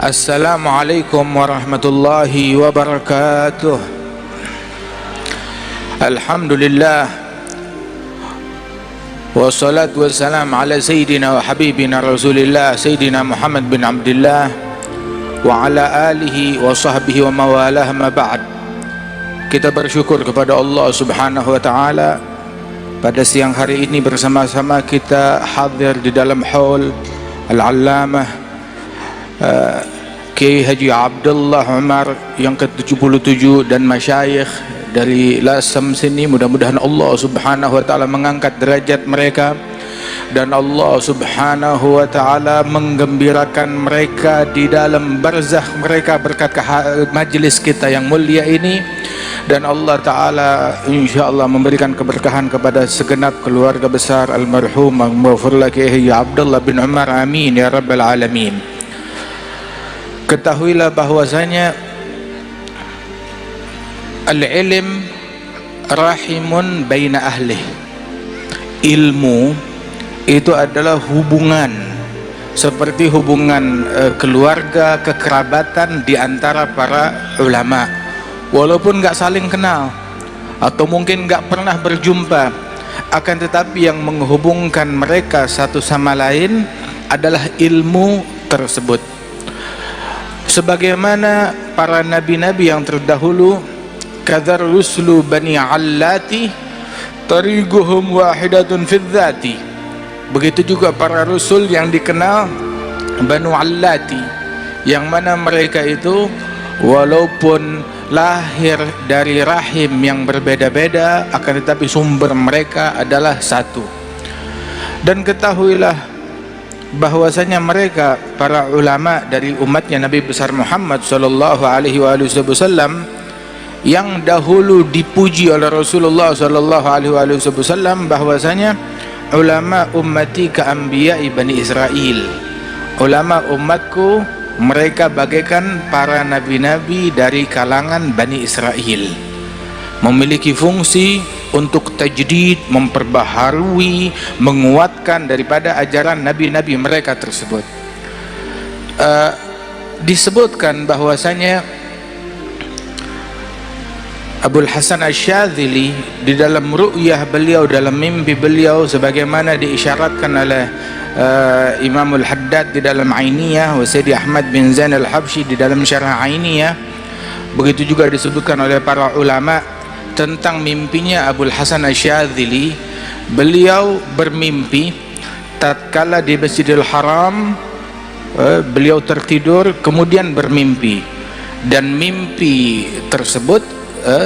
Assalamualaikum warahmatullahi wabarakatuh. Alhamdulillah, wassalatu wassalam ala sayyidina wa habibina rasulillah Sayyidina Muhammad bin Abdullah wa ala alihi wa sahbihi wa mawalah, ma ba'd. Kita bersyukur kepada Allah subhanahu wa ta'ala, pada siang hari ini bersama-sama kita hadir di dalam haul Al-Allamah Kiai Haji Abdullah Umar yang ke-77 dan masyayikh dari Lasem sini. Mudah-mudahan Allah subhanahu wa ta'ala mengangkat derajat mereka dan Allah subhanahu wa ta'ala menggembirakan mereka di dalam barzakh mereka berkat majlis kita yang mulia ini. Dan Allah ta'ala insyaAllah memberikan keberkahan kepada segenap keluarga besar almarhum Maghfurullah Kiai Abdullah bin Umar, amin ya rabbal alamin. Ketahuilah bahwasanya al-ilm rahimun baina ahlih. Ilmu itu adalah hubungan, seperti hubungan keluarga, kekerabatan di antara para ulama, walaupun nggak saling kenal atau mungkin nggak pernah berjumpa, akan tetapi yang menghubungkan mereka satu sama lain adalah ilmu tersebut. Sebagaimana para nabi-nabi yang terdahulu, kadar ruslu bani allati tariguhum wahidatun fid dhati, begitu juga para rasul yang dikenal banu allati, yang mana mereka itu walaupun lahir dari rahim yang berbeda-beda, akan tetapi sumber mereka adalah satu. Dan ketahuilah bahwasanya mereka para ulama dari umatnya Nabi besar Muhammad sallallahu alaihi wasallam yang dahulu dipuji oleh Rasulullah sallallahu alaihi wasallam, bahwasanya ulama ummati ka anbiya'i bani Israel, ulama umatku mereka bagaikan para nabi-nabi dari kalangan Bani Israel, memiliki fungsi untuk tajdid, memperbaharui, menguatkan daripada ajaran nabi-nabi mereka tersebut. Disebutkan bahwasanya Abul Hasan Asy-Syadzili di dalam ru'yah beliau, dalam mimpi beliau, sebagaimana diisyaratkan oleh Imamul Haddad di dalam Ainiyah, wa Sayyidi Ahmad bin Zain al-Habsyi di dalam syarah Ainiyah, begitu juga disebutkan oleh para ulama tentang mimpinya Abul Hasan Asy-Syadzili. Beliau bermimpi tatkala di Masjidil Haram, beliau tertidur kemudian bermimpi, dan mimpi tersebut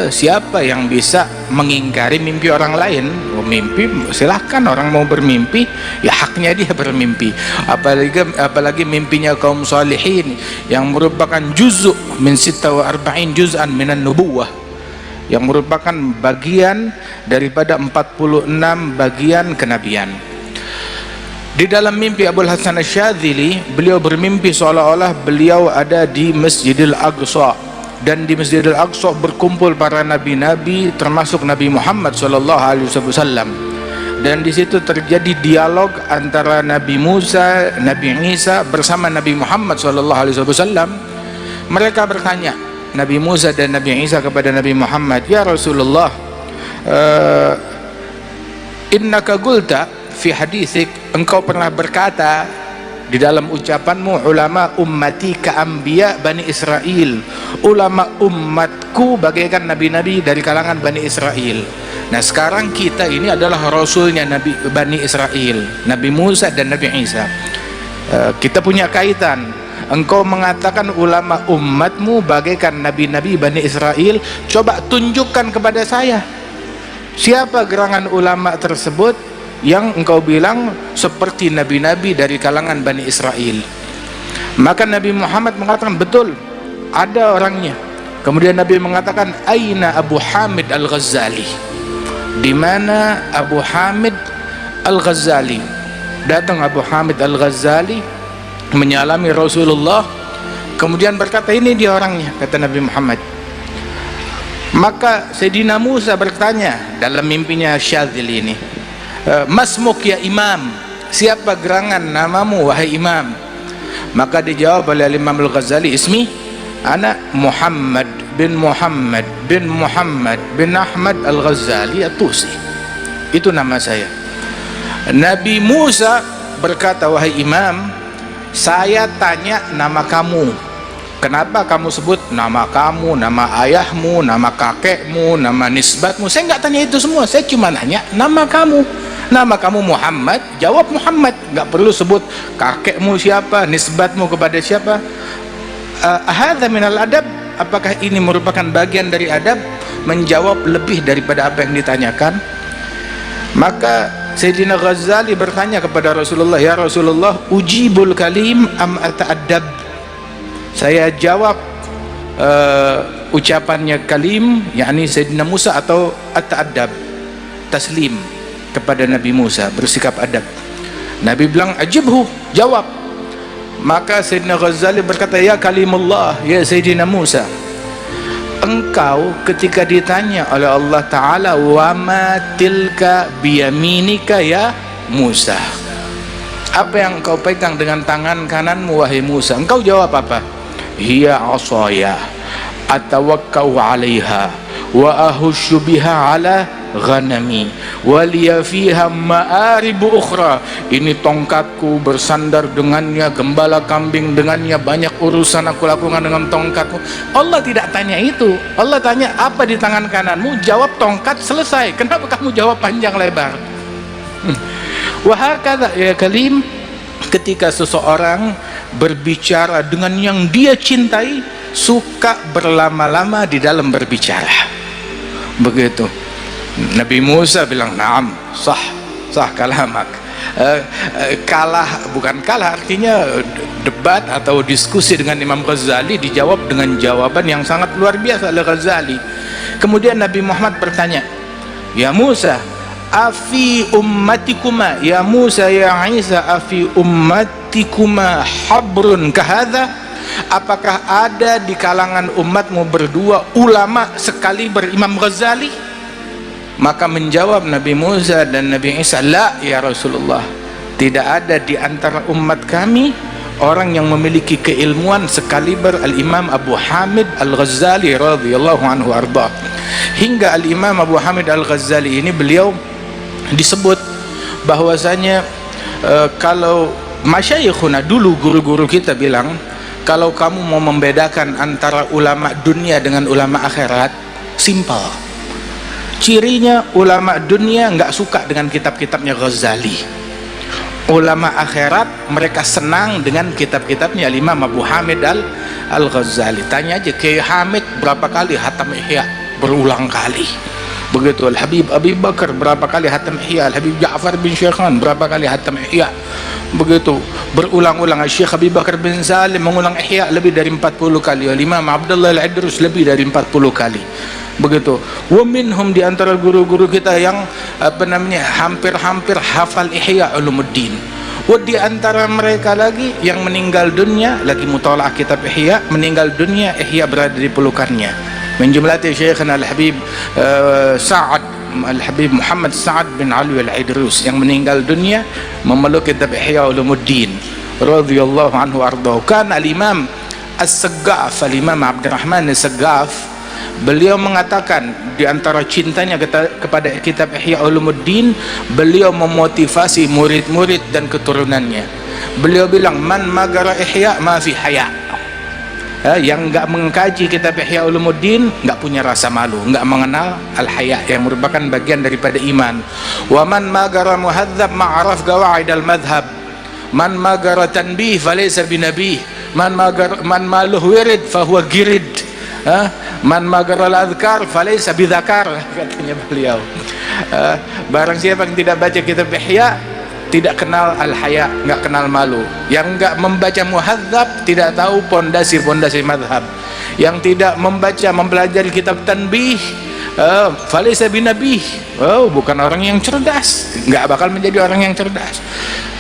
siapa yang bisa mengingkari mimpi orang lain? Mimpi silahkan, orang mau bermimpi ya haknya dia bermimpi, apalagi mimpinya kaum salihin yang merupakan juz'u min 46 juz'an minan nubuwah, yang merupakan bagian daripada 46 bagian kenabian. Di dalam mimpi Abul Hasan Asy-Syadzili, beliau bermimpi seolah-olah beliau ada di Masjidil Aqsa, dan di Masjidil Aqsa berkumpul para nabi-nabi termasuk Nabi Muhammad SAW, dan di situ terjadi dialog antara Nabi Musa, Nabi Isa bersama Nabi Muhammad SAW. Mereka bertanya, Nabi Musa dan Nabi Isa kepada Nabi Muhammad, ya Rasulullah, innaka qulta fi haditsik, engkau pernah berkata di dalam ucapanmu, ulama ummati ka anbiya Bani Israel, ulama umatku bagaikan nabi-nabi dari kalangan Bani Israel. Nah sekarang kita ini adalah rasulnya Nabi Bani Israel, Nabi Musa dan Nabi Isa. Kita punya kaitan. Engkau mengatakan ulama umatmu bagaikan nabi-nabi Bani Israel. Coba tunjukkan kepada saya siapa gerangan ulama tersebut yang engkau bilang seperti nabi-nabi dari kalangan Bani Israel. Maka Nabi Muhammad mengatakan, betul, ada orangnya. Kemudian Nabi mengatakan, aina Abu Hamid Al-Ghazali, di mana Abu Hamid Al-Ghazali? Datang Abu Hamid Al-Ghazali menyalami Rasulullah, kemudian berkata, ini dia orangnya, kata Nabi Muhammad. Maka Sayyidina Musa bertanya dalam mimpinya Syadzili ini, masmuk ya imam, siapa gerangan namamu wahai imam? Maka dijawab oleh Imam Al-Ghazali, ismi ana Muhammad bin Muhammad bin Muhammad bin Ahmad Al-Ghazali At-Tusi, itu nama saya. Nabi Musa berkata, wahai imam, saya tanya nama kamu, kenapa kamu sebut nama kamu, nama ayahmu, nama kakekmu, nama nisbatmu? Saya nggak tanya itu semua, saya cuma nanya nama kamu. Nama kamu Muhammad, jawab Muhammad, nggak perlu sebut kakekmu siapa, nisbatmu kepada siapa. Hadza minal adab, apakah ini merupakan bagian dari adab? Menjawab lebih daripada apa yang ditanyakan. Maka Sayyidina Ghazali bertanya kepada Rasulullah, ya Rasulullah, ujibul kalim am ata'addab? Saya jawab ucapannya kalim, yakni Sayyidina Musa, atau ata'addab, taslim kepada Nabi Musa, bersikap adab. Nabi bilang ajibhu, jawab. Maka Sayyidina Ghazali berkata, ya kalimullah, ya Sayyidina Musa, engkau ketika ditanya oleh Allah Ta'ala, wa ma tilka biyaminika ya Musa, apa yang engkau pegang dengan tangan kananmu wahai Musa? Engkau jawab apa? Hiya asaya atawakkau alaiha wa ahushu biha ala ghanami waliya fiha ma'aribu ukhra. Ini tongkatku, bersandar dengannya, gembala kambing dengannya, banyak urusan aku lakukan dengan tongkatku. Allah tidak tanya itu. Allah tanya apa di tangan kananmu, jawab tongkat, selesai. Kenapa kamu jawab panjang lebar? Wahakadha ya kalim, ketika seseorang berbicara dengan yang dia cintai, suka berlama-lama di dalam berbicara. Begitu. Nabi Musa bilang, naam, sah kalamak. Kalah, bukan kalah, artinya debat atau diskusi dengan Imam Ghazali dijawab dengan jawaban yang sangat luar biasa oleh Ghazali. Kemudian Nabi Muhammad bertanya, ya Musa, afi ummatikuma, ya Musa ya Isa, afi ummatikuma habrun kahadha? Apakah ada di kalangan umatmu berdua ulama sekali berimam Ghazali? Maka menjawab Nabi Musa dan Nabi Isa, la ya Rasulullah, tidak ada di antara umat kami orang yang memiliki keilmuan sekaliber Al-Imam Abu Hamid Al-Ghazali radhiyallahu anhu arda. Hingga Al-Imam Abu Hamid Al-Ghazali ini, beliau disebut bahwasanya kalau masyayikhuna dulu, guru-guru kita bilang, kalau kamu mau membedakan antara ulama dunia dengan ulama akhirat, simpel. Cirinya ulama dunia nggak suka dengan kitab-kitabnya Ghazali. Ulama akhirat mereka senang dengan kitab-kitabnya Imam Abu Hamid Al-Ghazali. Tanya aja Kiai Hamid berapa kali hatam Ihya, berulang kali. Begitu Al-Habib Abi Bakar berapa kali hatam Ihya, Al-Habib Ja'far bin Syekhan berapa kali hatam Ihya. Begitu berulang-ulang. Syekh Abi Bakar bin Salim mengulang Ihya lebih dari 40 kali. Imam Abdullah Al-Idrus lebih dari 40 kali. Begitu. Wa minhum, di antara guru-guru kita yang hampir-hampir hafal Ihya Ulumuddin. Wa di antara mereka lagi yang meninggal dunia lagi mutalaah kitab Ihya, meninggal dunia Ihya berada di pelukannya. Min jumlati Syekhana Al-Habib Sa'ad, Al-Habib Muhammad Sa'ad bin Alwi Al-Idrus, yang meninggal dunia memeluk kitab Ihya Ulumuddin radhiyallahu anhu ardahu. Kan Al-Imam As-Saggaf, Al-Imam Abdurrahman As-Saggaf, beliau mengatakan di antara cintanya kepada kitab Ihya Ulumuddin, beliau memotivasi murid-murid dan keturunannya. Beliau bilang, man magara Ihya ma fi haya. Yang enggak mengkaji kitab Ihya Ulumuddin enggak punya rasa malu, enggak mengenal al-haya yang merupakan bagian daripada iman. Wa man magara muhadzab ma'araf qawaid al-madhhab. Man magara tanbih falaysa binabih. Man maluh wirid fahuwa girid. Man magaral adhkar falaysa bidhakar, katanya beliau. Barang siapa yang tidak baca kitab Ihya, tidak kenal al-haya, enggak kenal malu. Yang enggak membaca muhadzab, tidak tahu pondasi-pondasi madhab. Yang tidak membaca, mempelajari kitab tanbih, falaysa binabih, bukan orang yang cerdas, enggak bakal menjadi orang yang cerdas.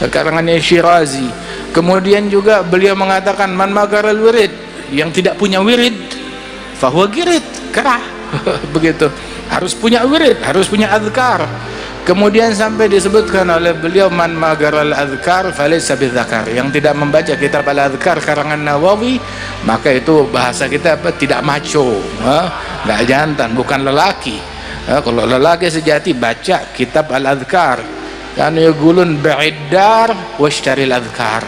Karangannya Syirazi. Kemudian juga beliau mengatakan, man magaral wirid, yang tidak punya wirid, fahuwa girid, kerah. Begitu. Harus punya wirid, harus punya adhkar. Kemudian sampai disebutkan oleh beliau, man magaral adhkar falaysa bidzakar, yang tidak membaca kitab al-adhkar karangan Nawawi, maka itu bahasa kita apa, tidak maco, nggak jantan, bukan lelaki. Kalau lelaki sejati baca kitab al-adhkar, kan yaqulun bi'iddar washtaril adhkar.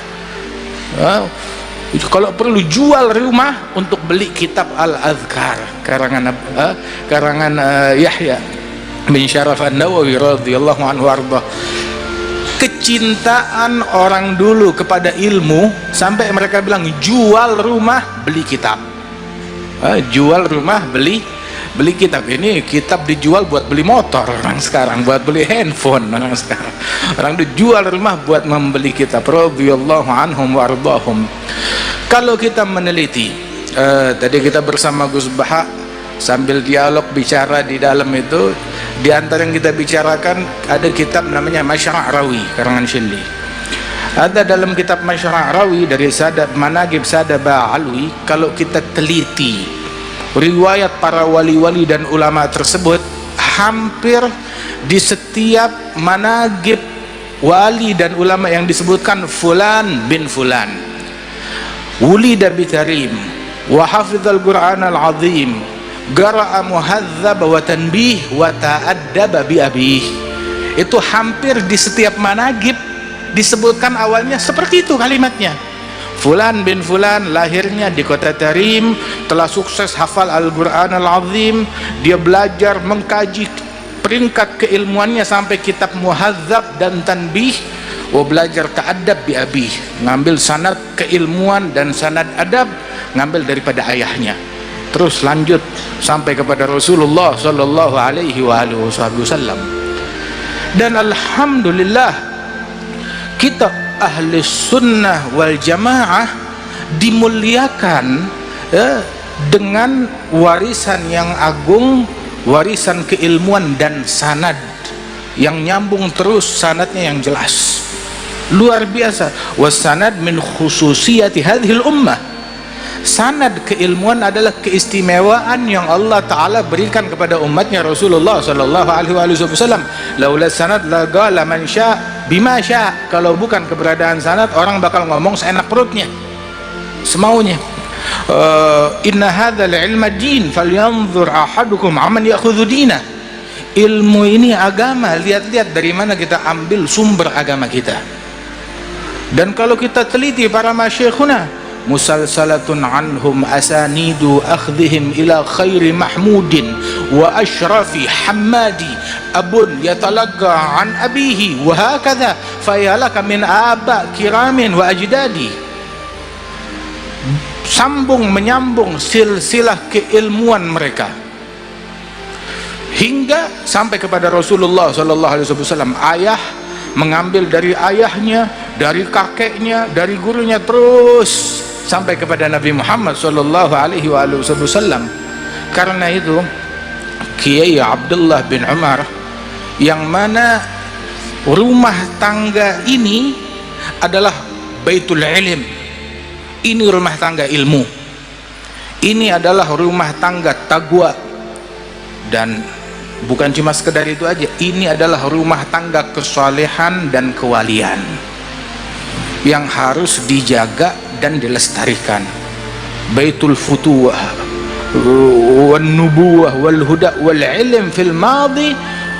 Kalau perlu jual rumah untuk beli kitab al-adhkar karangan Yahya bin Syaraf an-Nawawi radhiyallahu anhu arda. Kecintaan orang dulu kepada ilmu sampai mereka bilang jual rumah beli kitab. Jual rumah beli kitab. Ini kitab dijual buat beli motor orang sekarang, buat beli handphone orang sekarang. Orang dijual rumah buat membeli kitab radhiyallahu anhum wa ardahum. Kalau kita meneliti, tadi kita bersama Gus Baha sambil dialog bicara di dalam itu, di antara yang kita bicarakan ada kitab namanya Masyra' Rawi karangan Shilli. Ada dalam kitab Masyra' Rawi dari Sadat Manaqib Sadaba Alwi, kalau kita teliti riwayat para wali-wali dan ulama tersebut, hampir di setiap manaqib wali dan ulama yang disebutkan fulan bin fulan wulida bitarim wa hafizal Qur'an al-azim gara'a muhadzab wa tanbih wa ta'addaba bi abih, itu hampir di setiap manaqib disebutkan awalnya seperti itu kalimatnya. Fulan bin fulan lahirnya di kota Tarim, telah sukses hafal Al-Qur'an al-azim, dia belajar mengkaji peringkat keilmuannya sampai kitab muhadzab dan tanbih, belajar ta'addab bi abih, ngambil sanad keilmuan dan sanad adab ngambil daripada ayahnya, terus lanjut sampai kepada Rasulullah sallallahu alaihi wasallam. Dan alhamdulillah kita ahli sunnah wal jamaah dimuliakan dengan warisan yang agung, warisan keilmuan dan sanad yang nyambung terus, sanadnya yang jelas luar biasa. Wasanad min khususiyati hadhil ummah, sanad keilmuan adalah keistimewaan yang Allah Ta'ala berikan kepada umatnya Rasulullah Sallallahu Alaihi Wasallam. Laula sanad la qala man sya' bima sya', kalau bukan keberadaan sanad orang bakal ngomong seenak perutnya, semaunya. Inna hadzal ilma din falyanzur ahadukum amman ya'khudhu dinah. Ilmu ini agama, lihat-lihat dari mana kita ambil sumber agama kita. Dan kalau kita teliti para masyayikhuna, musalsalatun anhum asanidu akhdhihim ila khairi mahmudin wa ashrafi hammadi abun yatalagga an abihi wa hakadha fayalaka min aba kiramin wa ajdadi. Sambung menyambung silsilah keilmuan mereka hingga sampai kepada Rasulullah sallallahu alaihi wasallam. Ayah mengambil dari ayahnya, dari kakeknya, dari gurunya, terus sampai kepada Nabi Muhammad sallallahu alaihi wasallam. Karena itu Kiai Abdullah bin Umar, yang mana rumah tangga ini adalah baitul ilm, ini rumah tangga ilmu, ini adalah rumah tangga taqwa, dan bukan cuma sekedar itu aja, ini adalah rumah tangga kesalehan dan kewalian yang harus dijaga dan dilestarikan. Baitul futuwah wan nubuwah wal huda wal ilm fil madi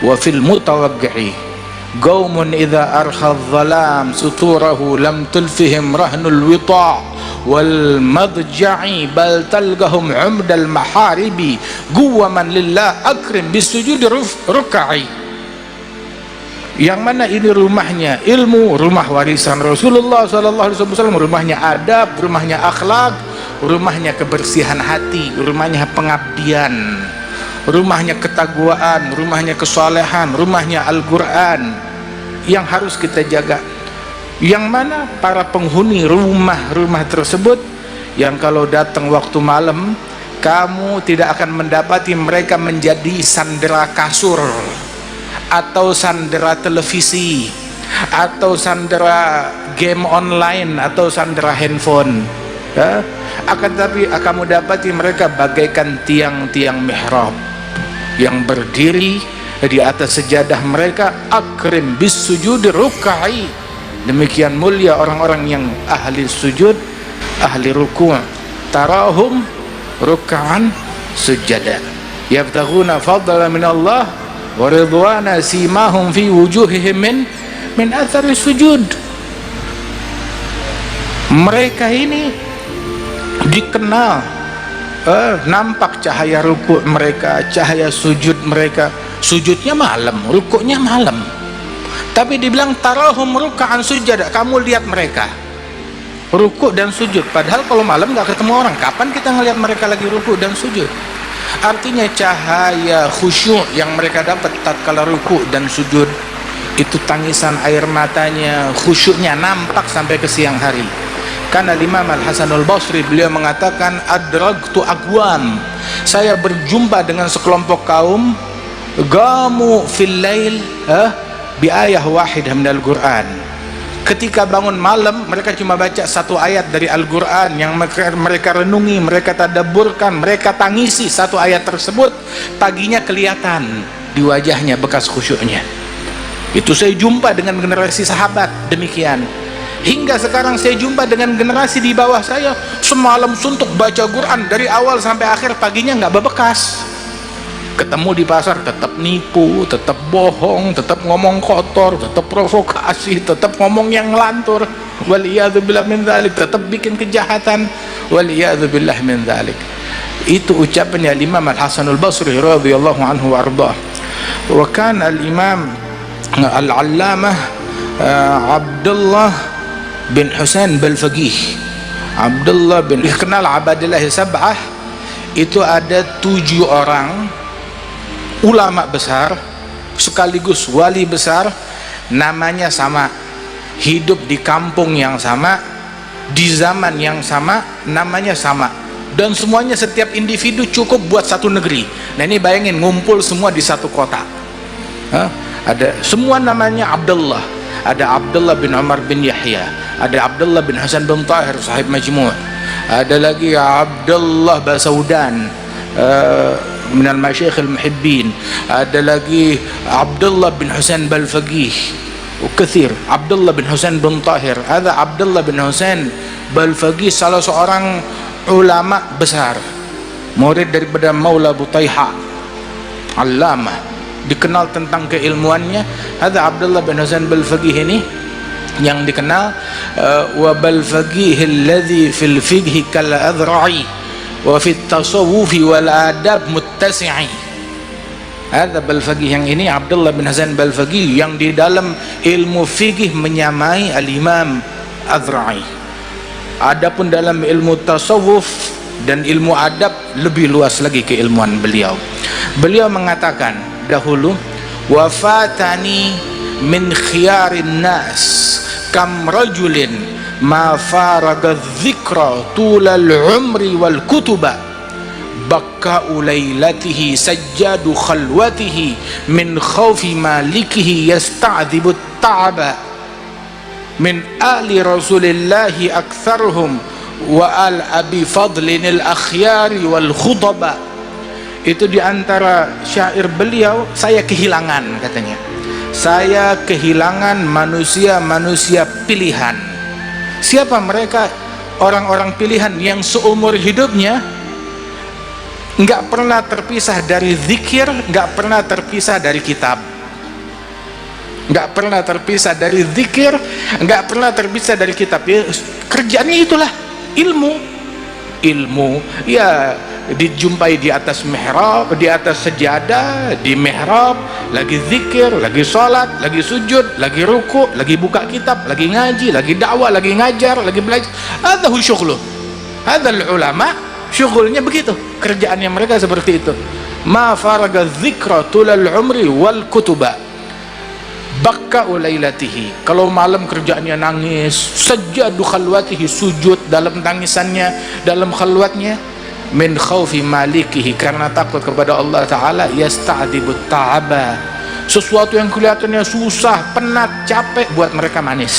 wa fil mutawaqqi'i. Qaumun idza arkha adh-dhalam suturahu lam tulfihim rahnul wita' wal madja'i bal talgahum 'umdal maharibi guwaman lillah akrim bisujudi ruk'i. Yang mana ini rumahnya ilmu, rumah warisan Rasulullah sallallahu alaihi wasallam, rumahnya adab, rumahnya akhlak, rumahnya kebersihan hati, rumahnya pengabdian, rumahnya ketakwaan, rumahnya kesalehan, rumahnya Al-Qur'an yang harus kita jaga. Yang mana para penghuni rumah-rumah tersebut, yang kalau datang waktu malam kamu tidak akan mendapati mereka menjadi sandera kasur atau sandera televisi atau sandera game online atau sandera handphone, ya? Akan tapi kamu dapati mereka bagaikan tiang-tiang mihrab yang berdiri di atas sejadah mereka, akrim bis sujud ruk'i, demikian mulia orang-orang yang ahli sujud, ahli ruku', tarahum ruk'an sujada yabtaghuna fadlan min Allah wa ridwana simahum fi wujuhihim min athari sujud. Mereka ini dikenal nampak cahaya rukuk mereka, cahaya sujud mereka. Sujudnya malam, rukuknya malam, tapi dibilang tarahum ruk'an sujada, kamu lihat mereka rukuk dan sujud. Padahal kalau malam nggak ketemu orang, kapan kita ngelihat mereka lagi rukuk dan sujud? Artinya cahaya khusyuk yang mereka dapat tatkala rukuk dan sujud itu, tangisan air matanya, khusyuknya nampak sampai ke siang hari. Karena Imam Al-Hasanul Basri, beliau mengatakan, adragtu aqwam, saya berjumpa dengan sekelompok kaum, gamu fil lail bi ayah wahidah minal Qur'an. Ketika bangun malam, mereka cuma baca satu ayat dari Al-Quran yang mereka renungi, mereka tadabburkan, mereka tangisi satu ayat tersebut. Paginya kelihatan di wajahnya bekas khusyuknya. Itu saya jumpa dengan generasi sahabat demikian. Hingga sekarang saya jumpa dengan generasi di bawah saya, semalam suntuk baca Quran dari awal sampai akhir, paginya nggak bebekas. Ketemu di pasar tetap nipu, tetap bohong, tetap ngomong kotor, tetap provokasi, tetap ngomong yang ngelantur, waliyadzubillah min dzalik, tetap bikin kejahatan, waliyadzubillah min dzalik. Itu ucapannya Imam Al-Hasanul Basri radhiyallahu anhu wa ardhah. Wa kana al-Imam Al-Allamah Abdullah bin Husain Balfaqih, Abdullah bin, dikenal Abadillah Sab'ah, itu ada 7 orang ulama besar sekaligus wali besar, namanya sama, hidup di kampung yang sama, di zaman yang sama, namanya sama, dan semuanya setiap individu cukup buat satu negeri. Nah ini bayangin, ngumpul semua di satu kota. Ada semua namanya Abdullah, ada Abdullah bin Umar bin Yahya, ada Abdullah bin Hasan bin Tahir sahib Majmu', ada lagi Abdullah Basaudan minal masyayikh al-muhibbin, ada lagi Abdullah bin Husain Balfaqih, kathir Abdullah bin Husain bin Tahir. Ada Abdullah bin Husain Balfaqih, salah seorang ulama besar, murid daripada Maula Butaiha, allamah, dikenal tentang keilmuannya. Ada Abdullah bin Husain Balfaqih ini yang dikenal wa Balfaqih alladhi fil fiqhi kal adra'i wa fit tasawufi wal adab muttasi'i. Ada Balfaqih yang ini, Abdullah bin Hasan Balfaqih, yang di dalam ilmu fikih menyamai al-Imam Adra'i. Adapun dalam ilmu tasawuf dan ilmu adab lebih luas lagi keilmuan beliau. Beliau mengatakan dahulu, wafatani min khiyarin nas kam rajulin ma faraga dzikra tulal umri wal kutuba bakka'u lailatihi sajjadu khalwatihi min khawfi malikihi yasta'dhibu ta'aba min ali rasulillahi aktsaruhum wa al abi fadlin al akhyari wal khutaba. Itu diantara syair beliau, saya kehilangan, katanya, saya kehilangan manusia-manusia pilihan. Siapa mereka? Orang-orang pilihan yang seumur hidupnya nggak pernah terpisah dari zikir, nggak pernah terpisah dari kitab, nggak pernah terpisah dari zikir, nggak pernah terpisah dari kitab. Ya, kerjaannya itulah ilmu ya, dijumpai di atas mihrab, di atas sejadah, di mihrab, lagi zikir, lagi sholat, lagi sujud, lagi ruku, lagi buka kitab, lagi ngaji, lagi dakwah, lagi ngajar, lagi belajar. Hadzahu syughluh, hadzal ulama syughulnya begitu, kerjaannya mereka seperti itu. Ma faraga dzikra tulal umri wal kutuba bakka ulailatihi, kalau malam kerjaannya nangis, sajjadu khalwatihi, sujud dalam tangisannya, dalam khalwatnya, min khawfi malikihi, karena takut kepada Allah Ta'ala, yasta'dibut ta'aba, sesuatu yang kelihatannya susah, penat, capek, buat mereka manis.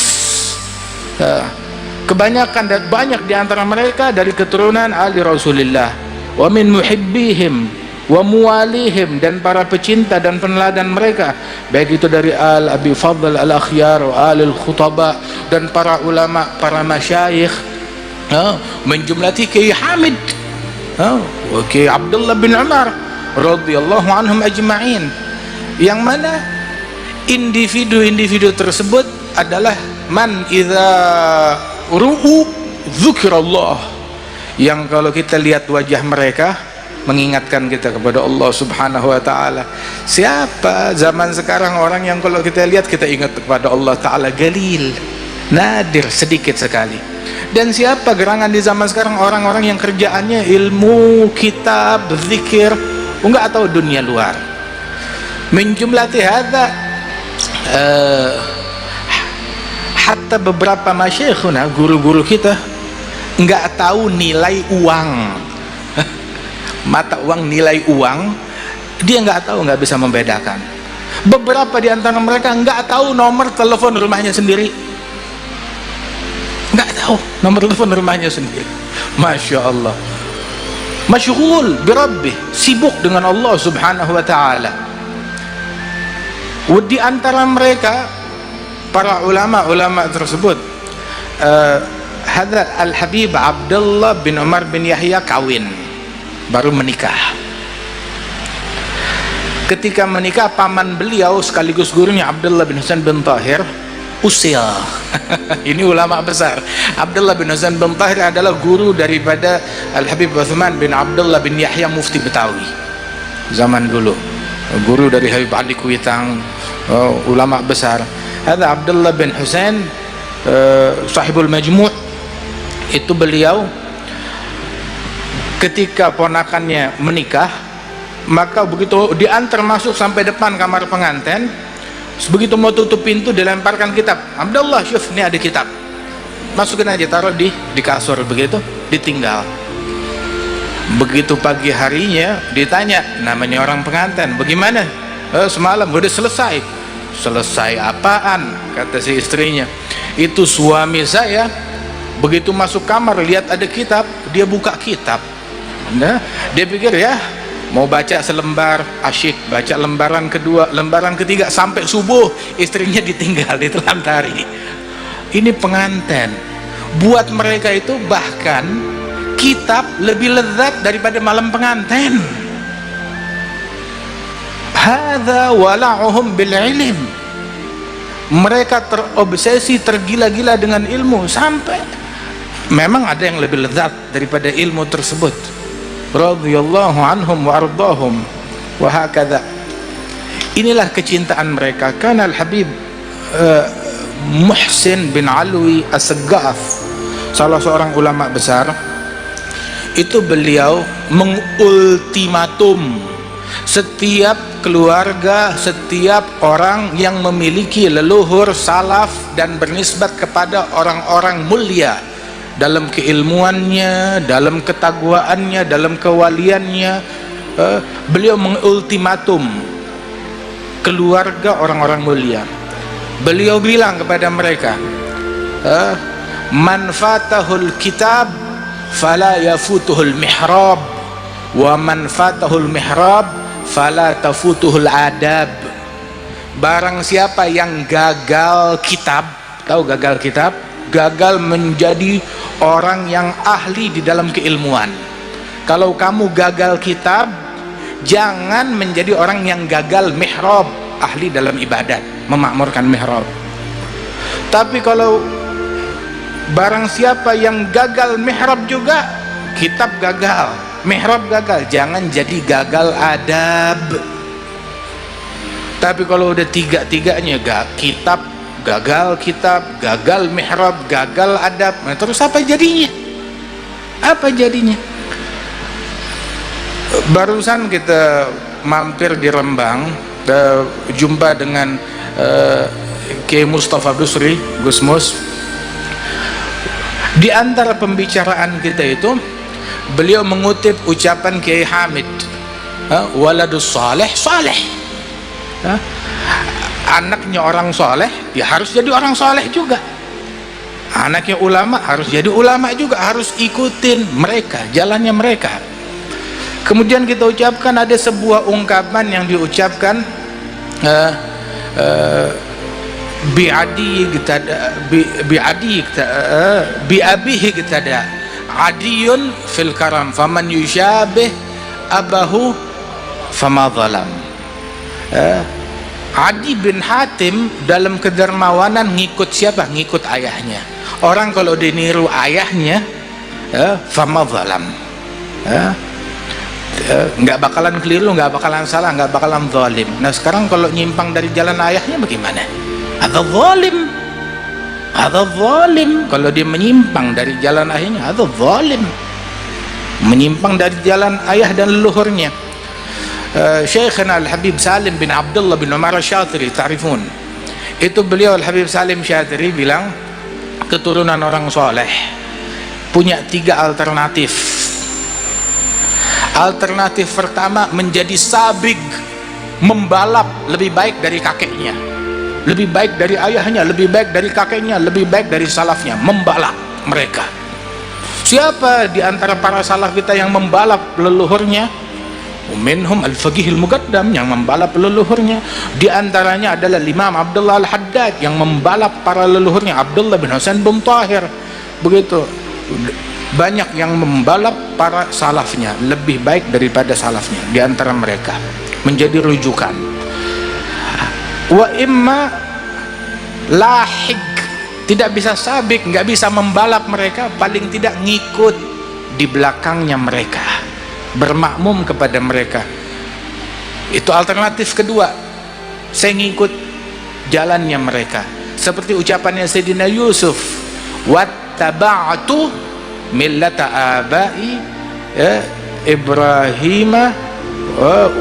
Kebanyakan dan banyak diantara mereka dari keturunan Ali Rasulullah, wa min muhibbihim wa muwalihim, dan para pecinta dan peneladan mereka, baik itu dari Abi Fadl al-Akhyar wa al-Khutaba, dan para ulama, para masyayikh, menjumlati Kiai Hamid, Kiai Abdullah bin Umar radhiyallahu anhum ajma'in, yang mana individu-individu tersebut adalah man idza ru'u dzikrullah, yang kalau kita lihat wajah mereka mengingatkan kita kepada Allah subhanahu wa ta'ala. Siapa zaman sekarang orang yang kalau kita lihat kita ingat kepada Allah ta'ala? Galil, nadir, sedikit sekali. Dan siapa gerangan di zaman sekarang orang-orang yang kerjaannya ilmu, kitab, zikir, enggak tahu dunia luar. Menjumlati hadza, hatta beberapa masyayikhuna, guru-guru kita, enggak tahu nilai uang, mata uang, nilai uang, dia nggak tahu, nggak bisa membedakan. Beberapa di antara mereka nggak tahu nomor telepon rumahnya sendiri, nggak tahu nomor telepon rumahnya sendiri. Masya Allah, masyghul birabbih, sibuk dengan Allah subhanahu wa ta'ala. Di antara mereka para ulama-ulama tersebut, hadza Al-Habib Abdullah bin Umar bin Yahya kawin, baru menikah. Ketika menikah, paman beliau sekaligus gurunya Abdullah bin Husain bin Tahir usia. Ini ulama besar. Abdullah bin Husain bin Tahir adalah guru daripada Al-Habib Uthman bin Abdullah bin Yahya mufti Betawi zaman dulu, guru dari Habib Ali Kuitang, ulama besar. Ada Abdullah bin Husain sahibul majmu', itu beliau ketika ponakannya menikah, maka begitu diantar masuk sampai depan kamar pengantin, begitu mau tutup pintu dilemparkan kitab. Abdullah, syuf, ini ada kitab, masukin aja, taruh di kasur, begitu ditinggal. Begitu pagi harinya ditanya, namanya orang pengantin, bagaimana? Semalam udah selesai. Selesai apaan? Kata si istrinya, itu suami saya begitu masuk kamar lihat ada kitab, dia buka kitab. Nah, dia pikir ya mau baca selembar, asyik, baca lembaran kedua, lembaran ketiga, sampai subuh istrinya ditinggal, ditelantari. Ini pengantin. Buat mereka itu bahkan kitab lebih lezat daripada malam pengantin. Hadza wala'uhum bil ilm. Mereka terobsesi, tergila-gila dengan ilmu, sampai memang ada yang lebih lezat daripada ilmu tersebut. Radhiyallahu anhum wa ardahum wa hakadha. Inilah kecintaan mereka. Kana Al-Habib Muhsin bin Alwi As-Saggaf, salah seorang ulama besar, itu beliau mengultimatum setiap keluarga, setiap orang yang memiliki leluhur salaf dan bernisbat kepada orang-orang mulia dalam keilmuannya, dalam ketagwaannya, dalam kewaliannya. Beliau mengultimatum keluarga orang-orang mulia. Beliau bilang kepada mereka, man fatahul kitab fala yafutuhul mihrab, wa man fatahul mihrab fala tafutuhul adab. Barang siapa yang gagal kitab, tahu gagal kitab? Gagal menjadi orang yang ahli di dalam keilmuan. Kalau kamu gagal kitab, jangan menjadi orang yang gagal mihrab, ahli dalam ibadat, memakmurkan mihrab. Tapi kalau barang siapa yang gagal mihrab juga, kitab gagal, mihrab gagal, jangan jadi gagal adab. Tapi kalau udah tiga-tiganya, kitab gagal, kitab gagal, mihrab gagal, adab, nah terus apa jadinya? Apa jadinya? Barusan kita mampir di Rembang, jumpa dengan Kiai Mustafa Busri, Gusmus. Di antara pembicaraan kita itu, beliau mengutip ucapan Kiai Hamid, waladus saleh saleh. Anaknya orang soleh, ya harus jadi orang soleh juga. Anaknya ulama harus jadi ulama juga, harus ikutin mereka, jalannya mereka. Kemudian kita ucapkan ada sebuah ungkapan yang diucapkan bi'adi bi'abihi iktada adiyun fil karam faman yushabih abahu fama zalam. Adi bin Hatim dalam kedermawanan ngikut siapa? Ngikut ayahnya. Orang kalau diniru ayahnya fama zalam, nggak bakalan keliru, nggak bakalan salah, nggak bakalan zalim. Nah sekarang kalau nyimpang dari jalan ayahnya bagaimana? Ada zalim, ada zalim. Kalau dia menyimpang dari jalan ayahnya, ada zalim, menyimpang dari jalan ayah dan leluhurnya. Syekhana Al-Habib Salim bin Abdullah bin Umar Syatiri, ta'rifun, itu beliau Al-Habib Salim Syatiri bilang keturunan orang soleh punya 3 alternatif. Alternatif pertama, menjadi sabig, membalap, lebih baik dari kakeknya, lebih baik dari ayahnya, lebih baik dari kakeknya, lebih baik dari salafnya, membalap mereka. Siapa di antara para salaf kita yang membalap leluhurnya? Minhum al-faqih al-muqaddam, yang membalap leluhurnya. Di antaranya adalah Imam Abdullah al-Haddad yang membalap para leluhurnya, Abdullah bin Husain bin Tahir. Begitu banyak yang membalap para salafnya, lebih baik daripada salafnya di antara mereka, menjadi rujukan. Wa imma lahik, tidak bisa sabik, nggak bisa membalap mereka, paling tidak ngikut di belakangnya mereka, bermakmum kepada mereka. Itu alternatif kedua, saya ngikut jalannya mereka, seperti ucapannya Sayyidina Yusuf, wattaba'tu millata abai Ibrahim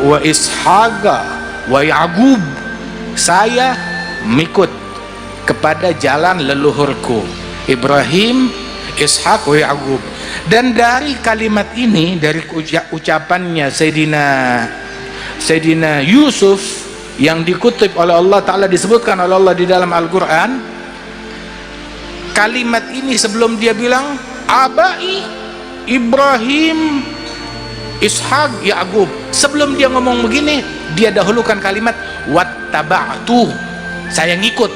wa Ishaqa wa Ya'qub, saya mengikut kepada jalan leluhurku Ibrahim, Ishaq wa Ya'qub. Dan dari kalimat ini, dari ucapannya Sayyidina Yusuf yang dikutip oleh Allah Ta'ala, disebutkan oleh Allah di dalam Al-Quran, kalimat ini sebelum dia bilang abai Ibrahim, Ishaq, Ya'qub, sebelum dia ngomong begini, dia dahulukan kalimat wattaba'tu, saya ngikut.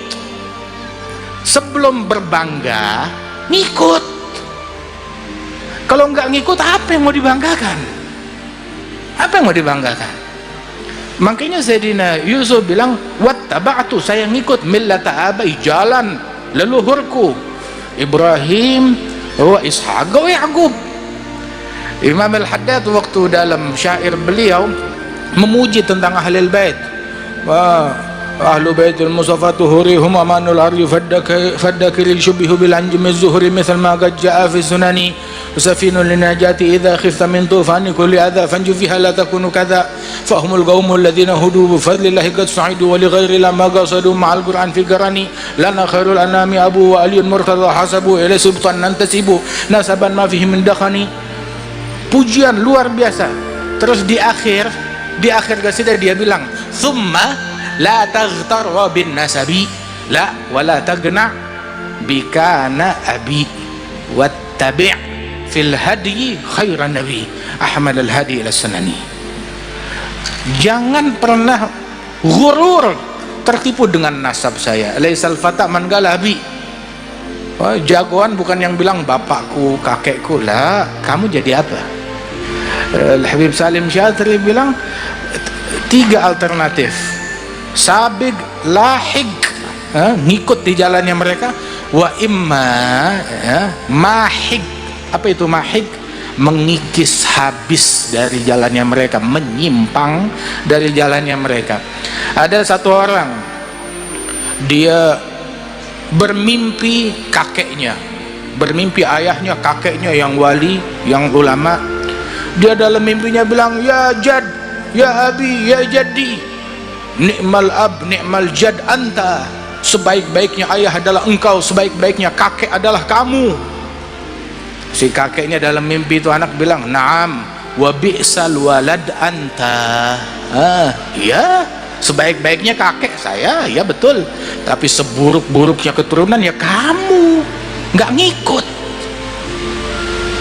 Sebelum berbangga, ngikut. Kalau nggak ngikut, apa yang mau dibanggakan? Apa yang mau dibanggakan? Makanya Sayyidina Yusuf bilang wattaba'tu, saya ngikut millata abai, jalan leluhurku Ibrahim wa Ishaq wa Ya'qub. Imam Al-Haddad waktu dalam syair beliau memuji tentang Ahlul Bait, Ahlu Baitul Mustafa tuhurihum amanul ardi faddakiri syubihu bil anjumi zuhuri mithal ma qad jaa fi sunani safinu linajati idha khifta min tufani kulli adha fanju fiha la takunu kadha fahumul qawmul ladhina hudu bi fadlillahi qad sa'idu wa li ghairi la ma qasadu ma'al qur'an fi garani lana khairul anami abu wa aliyun murtada hasabu ila subtan nantasibu nasaban ma fihi min dakhani. Pujian luar biasa. Terus di akhir qasidah dia bilang thumma la taghtar bin nasabi la wala tagna bikana abi wattabi' fil hadi khairan nabi Ahmad al-Hadi al-Sanani. Jangan pernah ghurur, tertipu dengan nasab saya. Laisal fata man galabi. Jagoan bukan yang bilang bapakku, kakekku. Lah, kamu jadi apa? Al-Habib Salim Syatri bilang 3 alternatif: sabig, lahig, ngikut di jalannya mereka, wa imma mahig. Apa itu mahig? Mengikis habis dari jalannya mereka, menyimpang dari jalannya mereka. Ada satu orang, dia bermimpi kakeknya, bermimpi ayahnya, kakeknya yang wali, yang ulama. Dia dalam mimpinya bilang, ya jad, ya abi, ya jadi, ni'mal ab, ni'mal jad anta. Sebaik-baiknya ayah adalah engkau, sebaik-baiknya kakek adalah kamu. Si kakeknya dalam mimpi itu anak bilang, na'am wa bi'sal walad anta. Ya, sebaik-baiknya kakek saya, ya betul, tapi seburuk-buruknya keturunan ya kamu. Nggak ngikut,